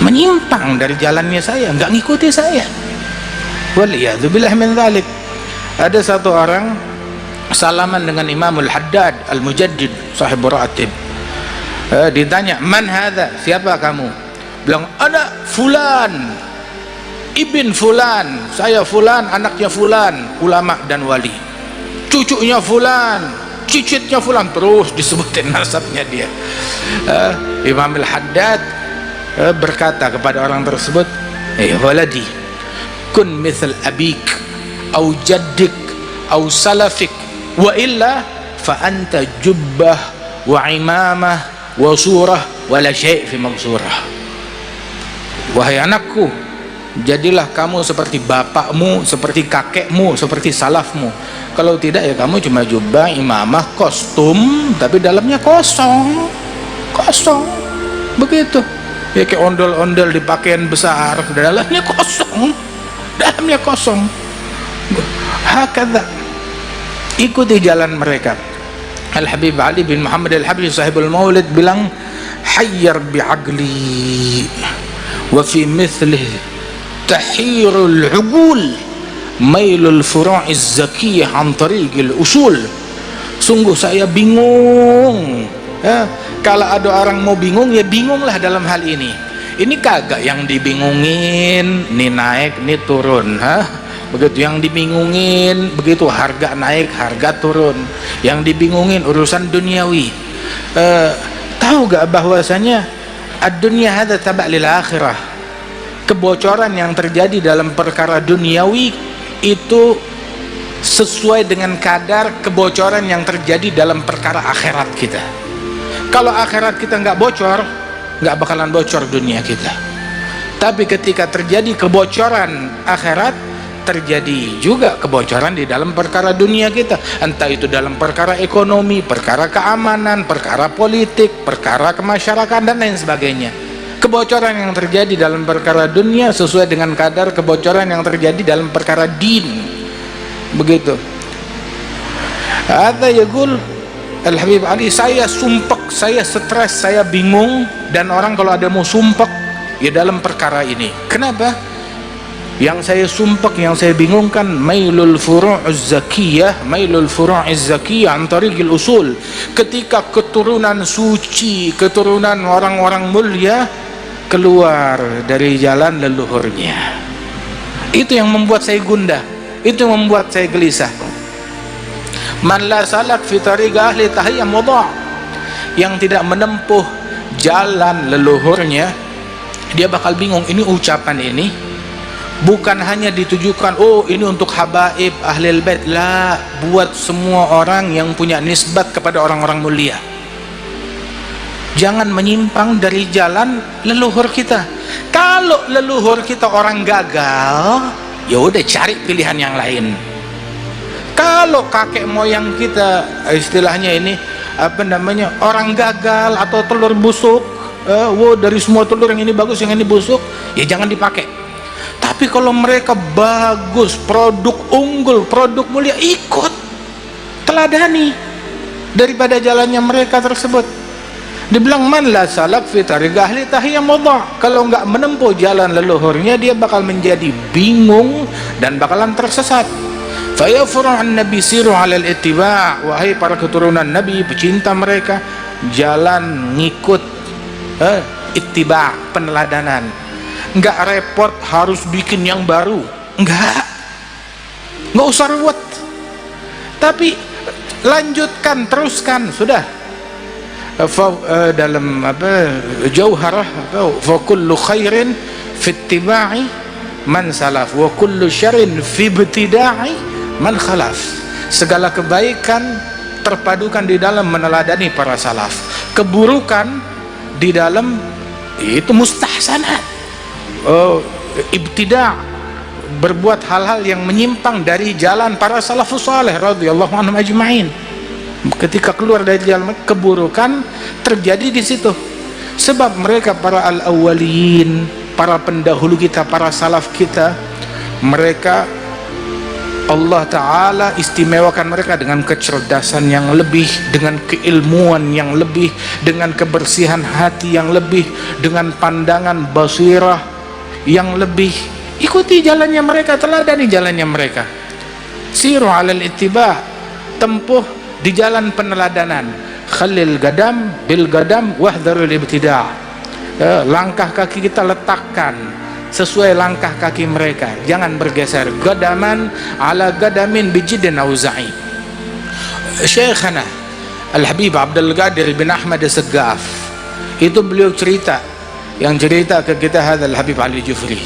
menyimpang dari jalannya saya, nggak ngikuti saya. Waliyadzubillah min dzalik. Ada satu orang salaman dengan Imamul Haddad Al-Mujaddid sahib Ratib. Ditanya, "Man hadza?" Siapa kamu? Bilang, "Ana fulan ibn fulan, saya fulan, anaknya fulan, ulama dan wali. Cucunya fulan, cicitnya fulan," terus disebutin nasabnya dia. Imam Al-Haddad berkata kepada orang tersebut, "Waladi, kun mithl abik au jaddik au salafik, wa illa fa anta jubbah wa imamah wa surah wa la syai' fi magsurah." Wahai anakku, jadilah kamu seperti bapakmu, seperti kakekmu, seperti salafmu. Kalau tidak ya kamu cuma jubah, imamah, kostum, tapi dalamnya kosong, kosong, begitu. Ya kayak ondel-ondel di pakaian besar, dalamnya kosong, dalamnya kosong. Hakadha, ikuti jalan mereka. Al-Habib Ali bin Muhammad Al-Habib sahibul Maulid bilang, "Hayyar bi'aqli wa fi mithlih tahirul uqul mailul furu'iz zakiyah an tariqil usul." Sungguh saya bingung. Kalau ada orang mau bingung, ya bingunglah dalam hal ini. Ini kagak yang dibingungin, nih naik, nih turun, begitu. Yang dibingungin begitu, harga naik, harga turun. Yang dibingungin urusan duniawi. Tahu gak bahwasanya ad-dunya hadza taba' lil akhirah. Kebocoran yang terjadi dalam perkara duniawi itu sesuai dengan kadar kebocoran yang terjadi dalam perkara akhirat kita. Kalau akhirat kita nggak bocor, nggak bakalan bocor dunia kita. Tapi ketika terjadi kebocoran akhirat, terjadi juga kebocoran di dalam perkara dunia kita, entah itu dalam perkara ekonomi, perkara keamanan, perkara politik, perkara kemasyarakatan dan lain sebagainya. Kebocoran yang terjadi dalam perkara dunia sesuai dengan kadar kebocoran yang terjadi dalam perkara din, begitu. Ada yaqul Al-Habib Ali, saya sumpek, saya stres, saya bingung, dan orang kalau ada mau sumpek ya dalam perkara ini. Kenapa? Yang saya sumpek, yang saya bingungkan, mailul furu'iz zakiyah, mailul furu'iz zakiyah an tariqil usul. Ketika keturunan suci, keturunan orang-orang mulia keluar dari jalan leluhurnya, itu yang membuat saya gundah, itu yang membuat saya gelisah. Man la salak fi tariq ahli tahiyyam wada', yang tidak menempuh jalan leluhurnya, dia bakal bingung. Ini ucapan ini bukan hanya ditujukan, oh ini untuk habaib ahlil bait, la, buat semua orang yang punya nisbat kepada orang-orang mulia. Jangan menyimpang dari jalan leluhur kita. Kalau leluhur kita orang gagal, ya udah cari pilihan yang lain. Kalau kakek moyang kita istilahnya ini apa namanya, orang gagal atau telur busuk, dari semua telur yang ini bagus, yang ini busuk, ya jangan dipakai. Tapi kalau mereka bagus, produk unggul, produk mulia, ikut, teladani daripada jalannya mereka tersebut. Dibilang man la salak fi tariq ahli tahiyyam wada', kalau enggak menempuh jalan leluhurnya dia bakal menjadi bingung dan bakalan tersesat. Fa ya furu'an nabi siru 'alal ittiba', wahai para keturunan nabi, pecinta mereka, jalan ngikut, ittiba', peneladanan. Enggak repot harus bikin yang baru, enggak usah ruwet, tapi lanjutkan, teruskan, sudah. Dalam apa jauharah, fa kullu khairin fi ittiba'i man salaf wa kullu syarrin fi ibtida'i man khalaf. Segala kebaikan terpadukan di dalam meneladani para salaf, keburukan di dalam itu mustahsanat, ibtida', berbuat hal-hal yang menyimpang dari jalan para salafus saleh radhiyallahu anhum ajma'in. Ketika keluar dari jalan keburukan terjadi di situ, sebab mereka para al-awwalin, para pendahulu kita, para salaf kita, mereka Allah Ta'ala istimewakan mereka dengan kecerdasan yang lebih, dengan keilmuan yang lebih, dengan kebersihan hati yang lebih, dengan pandangan basirah yang lebih, ikuti jalannya mereka, teladani jalannya mereka. Siru alal ittiba, tempuh di jalan peneladanan. Khalil gadam bil gadam wahdharul ibtida'. Langkah kaki kita letakkan sesuai langkah kaki mereka, jangan bergeser. Gadaman ala gadamin bijidin auza'i. Syekhana Al-Habib Abdul Qadir bin Ahmad As-Saggaf itu beliau cerita, yang cerita ke kita hadal Habib Ali Jufri.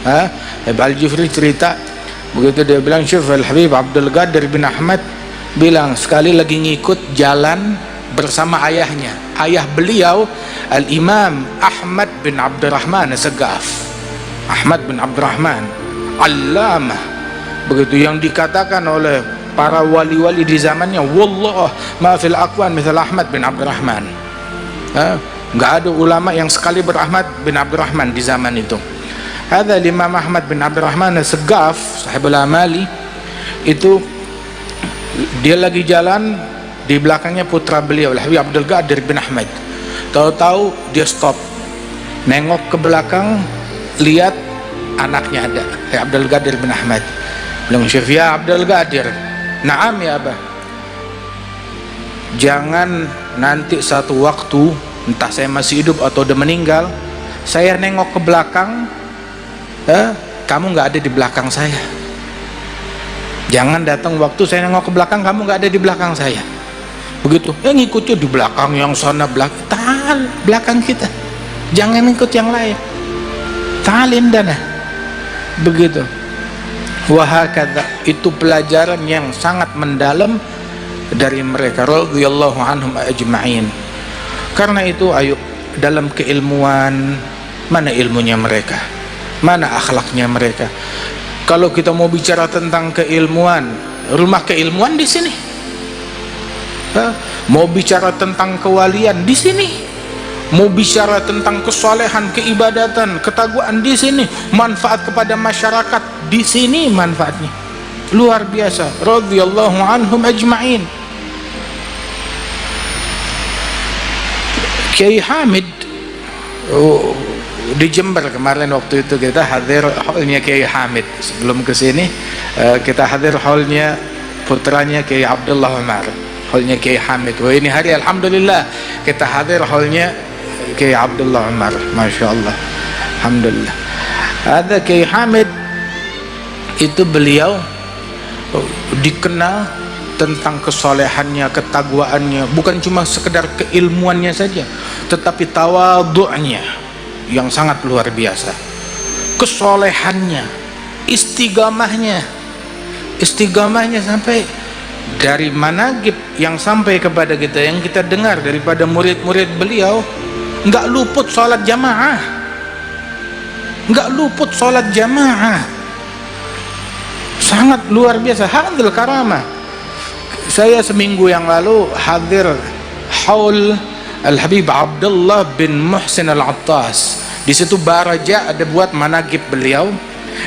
Habib Ali Jufri cerita begitu, dia bilang, Syekh Al-Habib Abdul Qadir bin Ahmad bilang sekali lagi ngikut jalan bersama ayahnya. Ayah beliau Al-Imam Ahmad bin Abdurrahman As-Saggaf. Ahmad bin Abdurrahman Allamah, begitu, yang dikatakan oleh para wali-wali di zamannya, wallah ma fil aqwan mithal Ahmad bin Abdurrahman. Enggak ada ulama yang sekali berahmad bin Abdurrahman di zaman itu. Hadza Imam Ahmad bin Abdurrahman As-Saggaf sahibul amali, itu dia lagi jalan, di belakangnya putra beliau Habib Abdul Qadir bin Ahmad. Tahu-tahu dia stop, nengok ke belakang, lihat anaknya ada, Abdul Qadir bin Ahmad. Bilang, Syekh, ya Abdul Qadir, naam ya abah, jangan nanti satu waktu, entah saya masih hidup atau udah meninggal, saya nengok ke belakang, kamu nggak ada di belakang saya. Jangan datang waktu saya nengok ke belakang, kamu nggak ada di belakang saya. Begitu, ngikutnya di belakang yang sana, belakang kita, jangan ikut yang lain. Ta'alin dana, begitu. Wahakadha, itu pelajaran yang sangat mendalam dari mereka radhiyallahu anhum ajma'in. Karena itu, ayo, dalam keilmuan, mana ilmunya mereka, mana akhlaknya mereka. Kalau kita mau bicara tentang keilmuan, rumah keilmuan di sini. Mau bicara tentang kewalian di sini. Mau bicara tentang kesolehan, keibadatan, ketakwaan di sini. Manfaat kepada masyarakat di sini, manfaatnya luar biasa. Radhiyallahu anhum ajma'in. Kiai Hamid di Jember kemarin, waktu itu kita hadir haulnya Kiai Hamid. Sebelum ke sini kita hadir haulnya putranya Kiai Abdullah Umar, haulnya Kiai Hamid. Wah, ini hari alhamdulillah kita hadir haulnya Kiai Abdullah Umar, Masya Allah, alhamdulillah. Ada Kiai Hamid itu, beliau dikenal tentang kesolehannya, ketakwaannya, bukan cuma sekedar keilmuannya saja, tetapi tawadhu'nya yang sangat luar biasa, kesolehannya, istiqamahnya sampai dari manaqib yang sampai kepada kita, yang kita dengar daripada murid-murid beliau, nggak luput sholat jamaah, sangat luar biasa. Hadil karamah. Saya seminggu yang lalu hadir haul Al-Habib Abdullah bin Muhsin Al-Attas. Di situ Baraja ada buat manaqib beliau.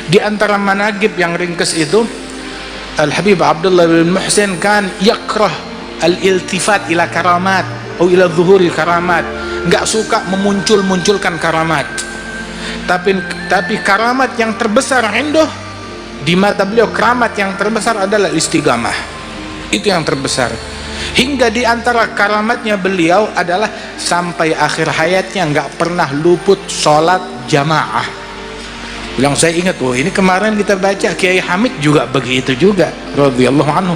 Di antara manaqib yang ringkes itu, Al-Habib Abdullah bin Muhsin kan yakrah al-iltifat ila karamat atau ila zuhuri karamat. Nggak suka memunculkan karamat. Tapi karamat yang terbesar di mata beliau, karamat yang terbesar adalah istiqamah. Itu yang terbesar. Hingga di antara karamatnya beliau adalah sampai akhir hayatnya nggak pernah luput sholat jamaah. Bilang, saya ingat, ini kemarin kita baca Kiai Hamid juga begitu juga, radhiyallahu anhu.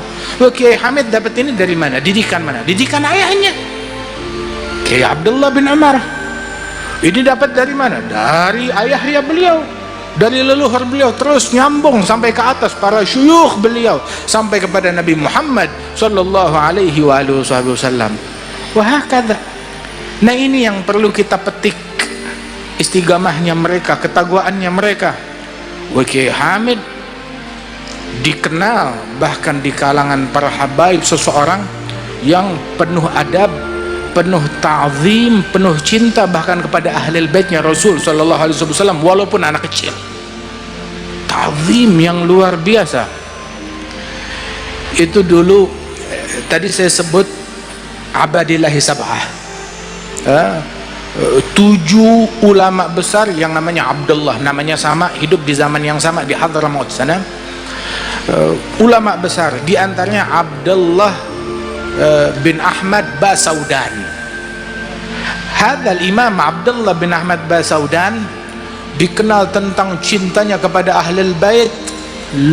Kiai Hamid dapat ini dari mana? Didikan mana? Didikan ayahnya, Kiai Abdullah bin Umar. Ini dapat dari mana? Dari ayahnya beliau, dari leluhur beliau, terus nyambung sampai ke atas para syuyukh beliau, sampai kepada Nabi Muhammad sallallahu alaihi wasallam. Wahakadha. Nah, ini yang perlu kita petik, istiqamahnya mereka, ketakwaannya mereka. Kiai Hamid dikenal bahkan di kalangan para habaib seseorang yang penuh adab, penuh ta'zim, penuh cinta bahkan kepada ahlul baitnya Rasul sallallahu alaihi wasallam, walaupun anak kecil. Ta'zim yang luar biasa. Itu dulu tadi saya sebut abadillahi sab'ah, 7 ulama besar yang namanya Abdullah, namanya sama, hidup di zaman yang sama di Hadramaut sana. Ulama besar, di antaranya Abdullah bin Ahmad Basaudan. Hadal Imam Abdullah bin Ahmad Basaudan dikenal tentang cintanya kepada Ahlul Bait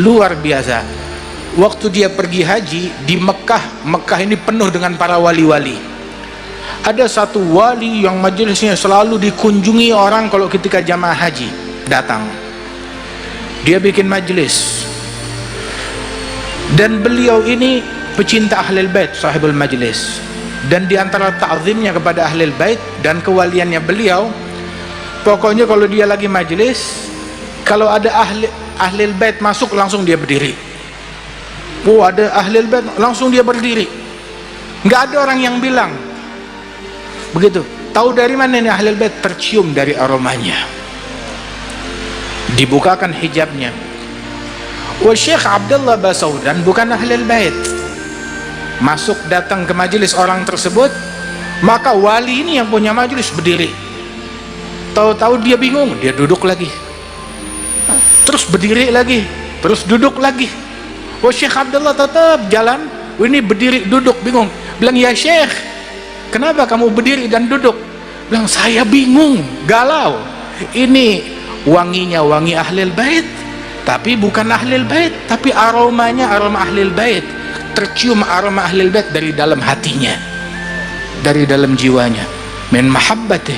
luar biasa. Waktu dia pergi haji di Mekah, Mekah ini penuh dengan para wali-wali. Ada satu wali yang majelisnya selalu dikunjungi orang kalau ketika jamaah haji datang. Dia bikin majelis. Dan beliau ini pecinta Ahlul Bait, sahibul majlis. Dan di antara ta'zimnya kepada Ahlul Bait dan kewaliannya beliau, pokoknya kalau dia lagi majelis, kalau ada Ahlul Bait masuk langsung dia berdiri. Oh, ada Ahlul Bait langsung dia berdiri. Nggak ada orang yang bilang. Begitu. Tahu dari mana ini Ahlul Bait? Tercium dari aromanya. Dibukakan hijabnya. Wah, Syekh Abdullah Basaudan bukan Ahlul Bait. Masuk datang ke majelis orang tersebut, maka wali ini yang punya majelis berdiri. Tahu-tahu dia bingung, dia duduk lagi. Terus berdiri lagi, terus duduk lagi. Oh, Syekh Abdullah tetap jalan, ini berdiri duduk bingung. Bilang, ya Syekh, kenapa kamu berdiri dan duduk? Bilang, saya bingung, galau. Ini wanginya wangi Ahlul Bait, tapi bukan Ahlul Bait, tapi aromanya aroma Ahlul Bait. Tercium aroma Ahlul Bait dari dalam hatinya, dari dalam jiwanya. Min mahabbatih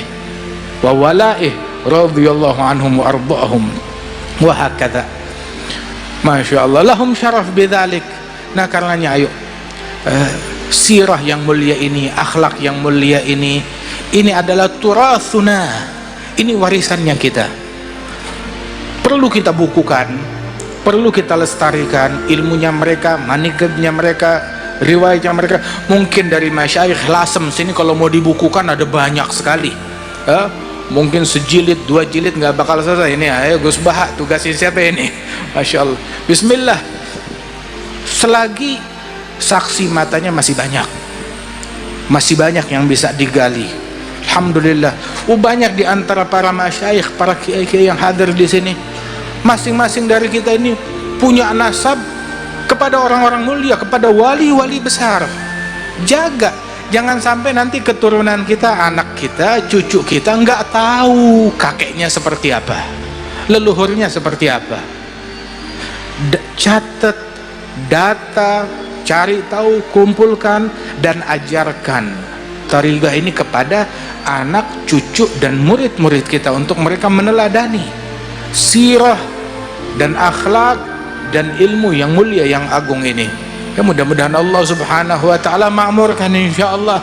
wa wala'ih radhiyallahu anhum wa arda'ahum wa hakadha. Masya Allah, lahum syaraf bidzalik. Nah, karenanya ayo, sirah yang mulia ini, akhlak yang mulia ini adalah turathuna. Ini warisannya kita. Perlu kita bukukan, perlu kita lestarikan ilmunya mereka, manaqibnya mereka, riwayatnya mereka. Mungkin dari masyayikh Lasem sini kalau mau dibukukan ada banyak sekali. Mungkin sejilid, 2 jilid nggak bakal selesai. Ini ayo Gus Bahak, tugasin siapa ini? Masya Allah. Bismillah. Selagi saksi matanya masih banyak yang bisa digali. Alhamdulillah. Banyak di antara para masyayikh, para kiai-kiai yang hadir di sini, masing-masing dari kita ini punya nasab kepada orang-orang mulia, kepada wali-wali besar. Jaga, jangan sampai nanti keturunan kita, anak kita, cucu kita nggak tahu kakeknya seperti apa, leluhurnya seperti apa. Catat, data, cari tahu, kumpulkan, dan ajarkan tariqah ini kepada anak, cucu, dan murid-murid kita untuk mereka meneladani sirah dan akhlak dan ilmu yang mulia yang agung ini. Ya, mudah-mudahan Allah subhanahu wa ta'ala ma'murkan insyaallah,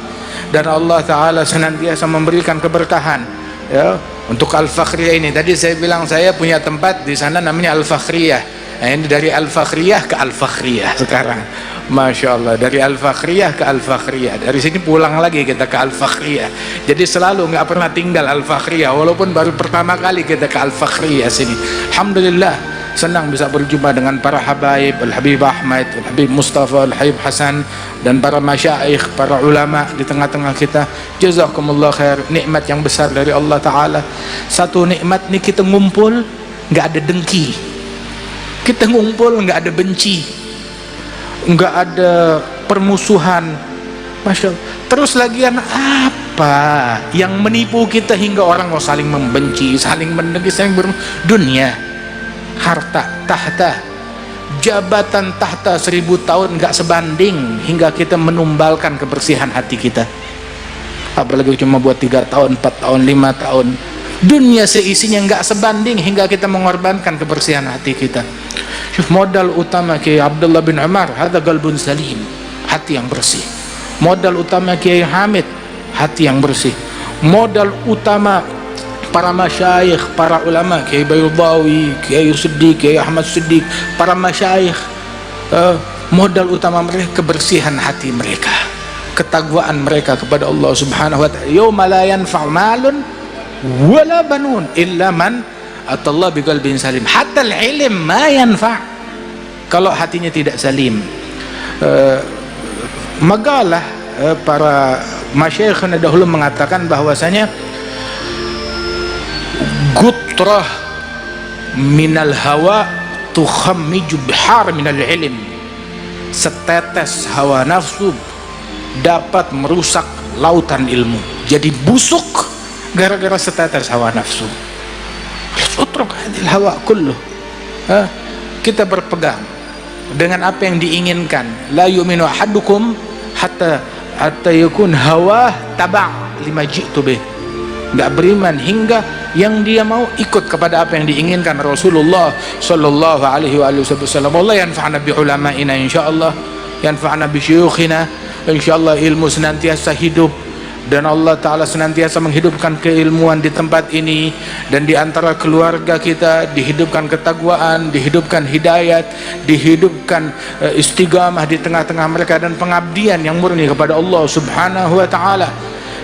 dan Allah ta'ala senantiasa memberikan keberkahan ya untuk Al-Fakhriyah ini. Tadi saya bilang saya punya tempat di sana namanya Al-Fakhriyah. Nah, ini dari Al-Fakhriyah ke Al-Fakhriyah sekarang. Masya Allah, dari Al-Fakhriyah ke Al-Fakhriyah. Dari sini pulang lagi kita ke Al-Fakhriyah. Jadi selalu nggak pernah tinggal Al-Fakhriyah, walaupun baru pertama kali kita ke Al-Fakhriyah sini. Alhamdulillah, senang bisa berjumpa dengan para habaib, Al-Habib Ahmad, Al-Habib Mustafa, Al-Habib Hasan, dan para masyaikh, para ulama di tengah-tengah kita. Jazakumullah khair. Nikmat yang besar dari Allah Ta'ala. Satu nikmat nih, kita ngumpul nggak ada dengki, kita ngumpul nggak ada benci, nggak ada permusuhan. Masya Allah. Terus lagian apa yang menipu kita hingga orang mau saling membenci, saling mendengki, saling dunia, harta, tahta, jabatan tahta 1000 tahun nggak sebanding hingga kita menumbalkan kebersihan hati kita. Apalagi cuma buat 3 tahun, 4 tahun, 5 tahun. Dunia seisinya nggak sebanding hingga kita mengorbankan kebersihan hati kita. Modal utama Kiai Abdullah bin Umar, hadza qalbun salim, hati yang bersih. Modal utama Kiai Hamid, hati yang bersih. Modal utama para masyayikh, para ulama, Kiai Bayudawi, Kiai Siddiq, Kiai Ahmad Siddiq, para masyayikh, modal utama mereka kebersihan hati mereka, ketakwaan mereka kepada Allah Subhanahu wa ta'ala. Yauma la yanfa'u malun wala banun illa man atallah biqalbin salim. Hatta al-ilm ma yanfa' kalau hatinya tidak salim. Magalah para masyayikhna dahulu mengatakan bahwasanya gutrah minal hawa tukhammiju bihar minal ilm. Setetes hawa nafsu dapat merusak lautan ilmu. Jadi busuk gara-gara setetes hawa nafsu. Utruk hadil hawa kulluh. Kita berpegang dengan apa yang diinginkan. La yu'minu ahadukum hatta yakun hawa taba' lima ji'tu bih. Enggak beriman hingga yang dia mau ikut kepada apa yang diinginkan Rasulullah sallallahu alaihi wasallam. Allah yanfa'na bi ulama'ina insyaallah, yanfa'na bi syuyukhina insyaallah. Ilmu senantiasa hidup dan Allah Ta'ala senantiasa menghidupkan keilmuan di tempat ini, dan di antara keluarga kita dihidupkan ketakwaan, dihidupkan hidayat, dihidupkan istiqamah di tengah-tengah mereka, dan pengabdian yang murni kepada Allah Subhanahu wa Ta'ala.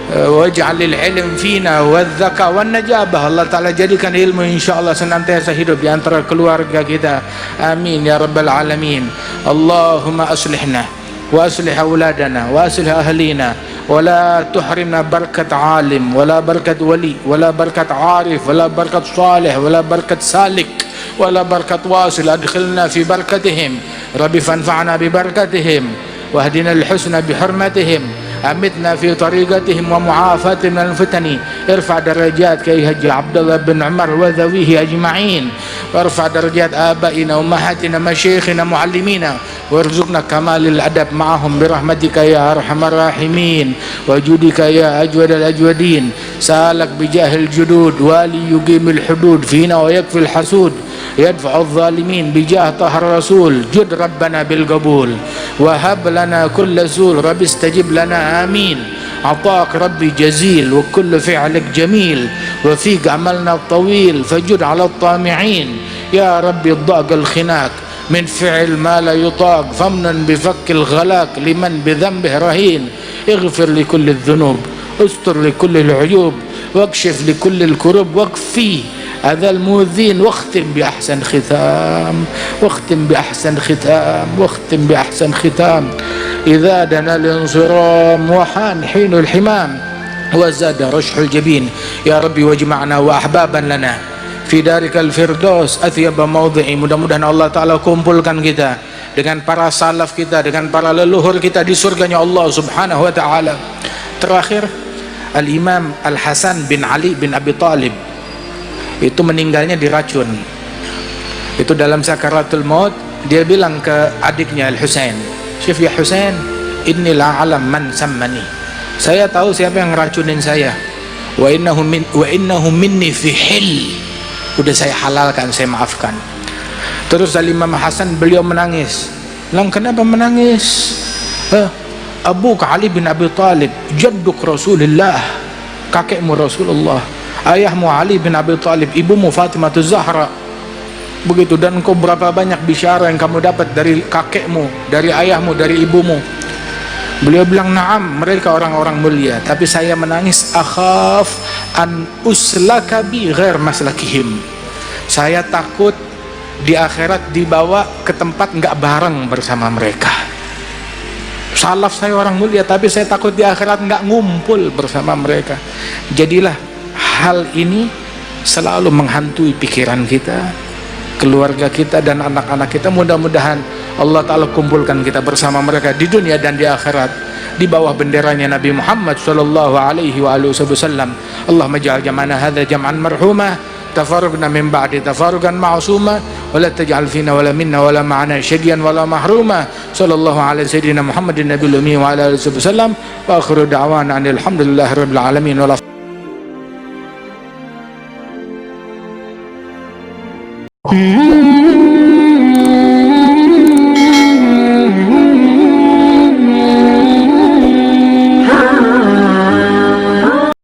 Waj'alil ilm fina wadzaka wan najabah. Allah Ta'ala jadikan ilmu insyaallah senantiasa hidup di antara keluarga kita, amin ya rabbal alamin. Allahumma aslihna wa aslih auladana wa aslih ahlina wa la tuhrimna barakat alim wa la barakat wali wa la barakat arif wa la barakat salih wa la barakat salik wa la barakat wasil. adkhilna fi barakatihim rabbi fanfa'na bi barakatihim wahdina al husna bi hurmatihim amitna fi tariqatihim wa mu'afatihim minal fitani. irfa' darajat Kiai Haji Abdullah bin Umar wa dhawihi ajma'in, warfa' darajat abaina ummahatina masyayikhina muallimina, warzuqna kamalil adab ma'ahum birahmatika ya arhamar rahimin wa judika ya ajwadal ajwadin. salak bijahil judud wali yuqimil hudud fina wa yakfil hasud yadfa'u adh-dhalimin bijah tahar rasul. jud rabbana bil qabul wa hab lana kulla zul rabbi istajib lana amin. عطاك ربي جزيل وكل فعلك جميل وفيك عملنا الطويل فجد على الطامعين. يا ربي ضاق الخناق من فعل ما لا يطاق فمنا بفك الغلاق لمن بذنبه رهين. اغفر لكل الذنوب استر لكل العيوب واكشف لكل الكروب واكفي هذا المؤذين واختم بأحسن ختام واختم بأحسن ختام واختم بأحسن ختام. إذا دنا الانصرام وحان حين الحمام وزاد رشح الجبين. يا ربي واجمعنا وأحبابا لنا في دارك الفردوس أثيب موضعي. Mudah-mudahan Allah Ta'ala kumpulkan kita dengan para salaf kita, dengan para leluhur kita di surganya Allah Subhanahu wa Ta'ala. Terakhir, Al-Imam Al-Hasan bin Ali bin Abi Talib itu meninggalnya diracun. Itu dalam sakaratul maut dia bilang ke adiknya Al-Husain, "Syif ya Husain, inni la alam man sammani." Saya tahu siapa yang ngeracunin saya. Wa innahu minni fi hil. Udah saya halalkan, saya maafkan. Terus Al-Imam Hasan beliau menangis. Lang, kenapa menangis? Abu Ali bin Abi Talib, jadduk Rasulullah, kakekmu Rasulullah, ayahmu Ali bin Abi Talib, ibumu Fatimah Zahra. Begitu, dan engkau berapa banyak bisyara yang kamu dapat dari kakekmu, dari ayahmu, dari ibumu. Beliau bilang, "Na'am, mereka orang-orang mulia, tapi saya menangis akhaf an uslaka bi ghair maslakihim." Saya takut di akhirat dibawa ke tempat enggak bareng bersama mereka. Salaf saya orang mulia, tapi saya takut di akhirat enggak ngumpul bersama mereka. Jadilah hal ini selalu menghantui pikiran kita, keluarga kita, dan anak-anak kita. Mudah-mudahan Allah Ta'ala kumpulkan kita bersama mereka di dunia dan di akhirat di bawah benderanya Nabi Muhammad sallallahu alaihi wasallam. Allahumma ja'al jam'ana hadza jam'an marhuma tafarruqna min ba'di tafarruqan ma'suma wa la taj'al fina wa la minna wa la ma'ana syadiyan wa la mahruma. Sallallahu alaihi sayyidina Muhammadin nabiyil ummi wa ala alihi wasallam wa akhiru da'wana alhamdulillahi rabbil alamin.